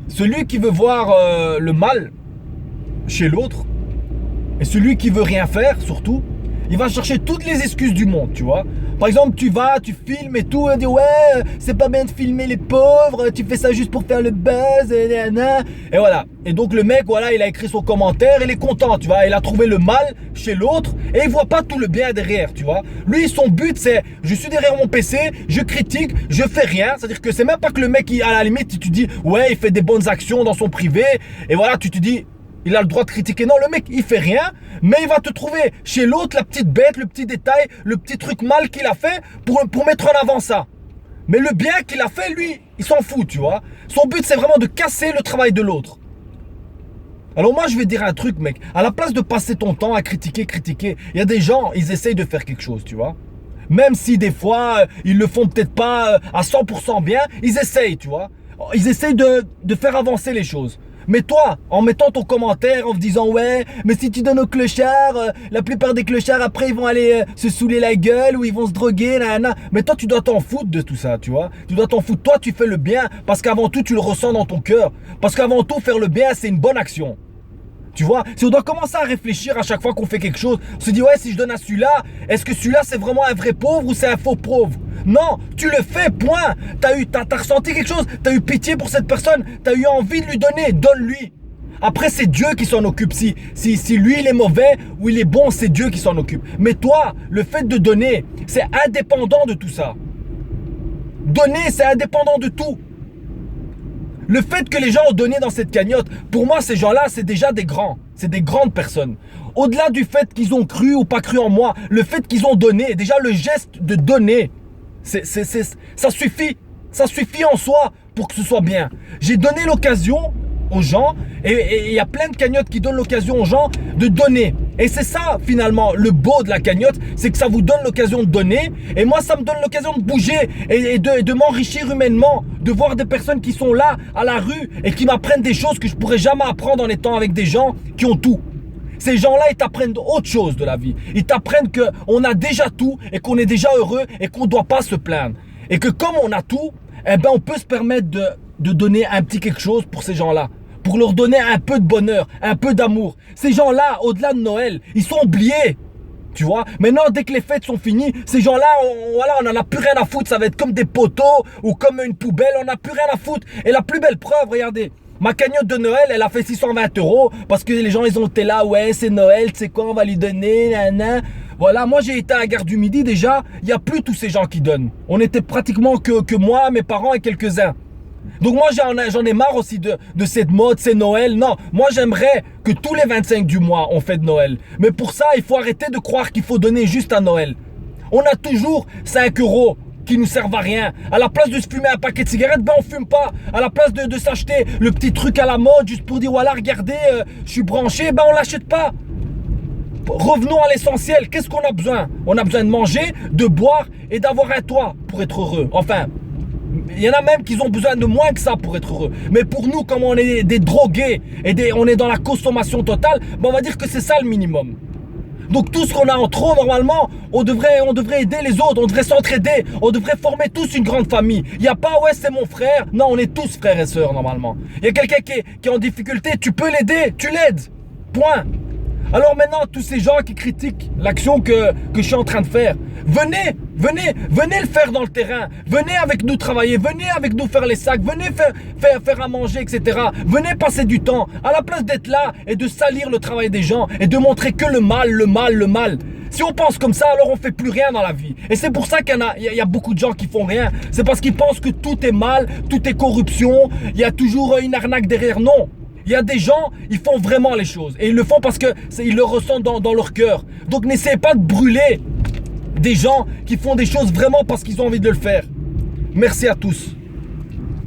Celui qui veut voir le mal chez l'autre, et celui qui veut rien faire, surtout, il va chercher toutes les excuses du monde, tu vois. Par exemple, tu filmes et tout, et dit ouais, c'est pas bien de filmer les pauvres, tu fais ça juste pour faire le buzz, et voilà. Et donc le mec, voilà, il a écrit son commentaire, il est content, tu vois. Il a trouvé le mal chez l'autre, et il voit pas tout le bien derrière, tu vois. Lui, son but, c'est, je suis derrière mon PC, je critique, je fais rien. C'est-à-dire que c'est même pas que le mec, à la limite, tu dis, ouais, il fait des bonnes actions dans son privé, et voilà, tu te dis, il a le droit de critiquer. Non, le mec, il fait rien, mais il va te trouver chez l'autre la petite bête, le petit détail, le petit truc mal qu'il a fait pour mettre en avant ça. Mais le bien qu'il a fait, lui, il s'en fout, tu vois. Son but, c'est vraiment de casser le travail de l'autre. Alors moi, je vais dire un truc, mec. À la place de passer ton temps à critiquer, il y a des gens, ils essayent de faire quelque chose, tu vois. Même si des fois, ils le font peut-être pas à 100% bien, ils essayent, tu vois. Ils essayent de faire avancer les choses. Mais toi, en mettant ton commentaire, en te disant ouais, mais si tu donnes aux clochards, la plupart des clochards après ils vont aller se saouler la gueule ou ils vont se droguer, nanana. Mais toi tu dois t'en foutre de tout ça, tu vois. Tu dois t'en foutre. Toi tu fais le bien parce qu'avant tout tu le ressens dans ton cœur. Parce qu'avant tout faire le bien c'est une bonne action. Tu vois, si on doit commencer à réfléchir à chaque fois qu'on fait quelque chose, on se dit ouais, si je donne à celui-là, est-ce que celui-là c'est vraiment un vrai pauvre ou c'est un faux pauvre? Non, tu le fais, point. T'as ressenti quelque chose, t'as eu pitié pour cette personne, t'as eu envie de lui donner, donne-lui. Après c'est Dieu qui s'en occupe. Si lui il est mauvais ou il est bon, c'est Dieu qui s'en occupe. Mais toi, le fait de donner, c'est indépendant de tout ça. Donner, c'est indépendant de tout. Le fait que les gens ont donné dans cette cagnotte, pour moi, ces gens-là, c'est déjà des grands. C'est des grandes personnes. Au-delà du fait qu'ils ont cru ou pas cru en moi, le fait qu'ils ont donné, déjà le geste de donner, ça suffit. Ça suffit en soi pour que ce soit bien. J'ai donné l'occasion aux gens, et il y a plein de cagnottes qui donnent l'occasion aux gens de donner. Et c'est ça finalement le beau de la cagnotte, c'est que ça vous donne l'occasion de donner, et moi ça me donne l'occasion de bouger et de m'enrichir humainement, de voir des personnes qui sont là à la rue et qui m'apprennent des choses que je pourrais jamais apprendre en étant avec des gens qui ont tout. Ces gens-là, ils t'apprennent autre chose de la vie. Ils t'apprennent qu'on a déjà tout et qu'on est déjà heureux et qu'on ne doit pas se plaindre. Et que comme on a tout, eh ben on peut se permettre de donner un petit quelque chose pour ces gens-là. Pour leur donner un peu de bonheur, un peu d'amour. Ces gens-là, au-delà de Noël, ils sont oubliés. Tu vois, maintenant dès que les fêtes sont finies, ces gens-là, on n'en a plus rien à foutre. Ça va être comme des poteaux ou comme une poubelle, on n'a plus rien à foutre. Et la plus belle preuve, regardez, ma cagnotte de Noël, elle a fait 620 € parce que les gens, ils ont été là, ouais, c'est Noël, tu sais quoi, on va lui donner, nanana. Voilà, moi j'ai été à la Gare du Midi déjà, il n'y a plus tous ces gens qui donnent. On était pratiquement que moi, mes parents et quelques-uns. Donc moi j'en ai marre aussi de cette mode, c'est Noël. Non, moi j'aimerais que tous les 25 du mois on fête Noël. Mais pour ça, il faut arrêter de croire qu'il faut donner juste à Noël. On a toujours 5 € qui nous servent à rien. À la place de se fumer un paquet de cigarettes, ben on fume pas. À la place de s'acheter le petit truc à la mode juste pour dire voilà, regardez, je suis branché, ben on l'achète pas. Revenons à l'essentiel. Qu'est-ce qu'on a besoin? On a besoin de manger, de boire et d'avoir un toit pour être heureux. Enfin, il y en a même qui ont besoin de moins que ça pour être heureux. Mais pour nous, comme on est des drogués et on est dans la consommation totale, ben on va dire que c'est ça le minimum. Donc tout ce qu'on a en trop, normalement, on devrait aider les autres, on devrait s'entraider, on devrait former tous une grande famille. Il n'y a pas, ouais, c'est mon frère. Non, on est tous frères et sœurs, normalement. Il y a quelqu'un qui est en difficulté, tu peux l'aider, tu l'aides. Point. Alors maintenant, tous ces gens qui critiquent l'action que je suis en train de faire, venez le faire dans le terrain. Venez avec nous travailler, venez avec nous faire les sacs, venez faire à manger, etc. Venez passer du temps, à la place d'être là et de salir le travail des gens et de montrer que le mal. Si on pense comme ça, alors on fait plus rien dans la vie. Et c'est pour ça qu'il y a beaucoup de gens qui font rien. C'est parce qu'ils pensent que tout est mal, tout est corruption, il y a toujours une arnaque derrière. Non. Il y a des gens, ils font vraiment les choses. Et ils le font parce qu'ils le ressentent dans leur cœur. Donc n'essayez pas de brûler des gens qui font des choses vraiment parce qu'ils ont envie de le faire. Merci à tous.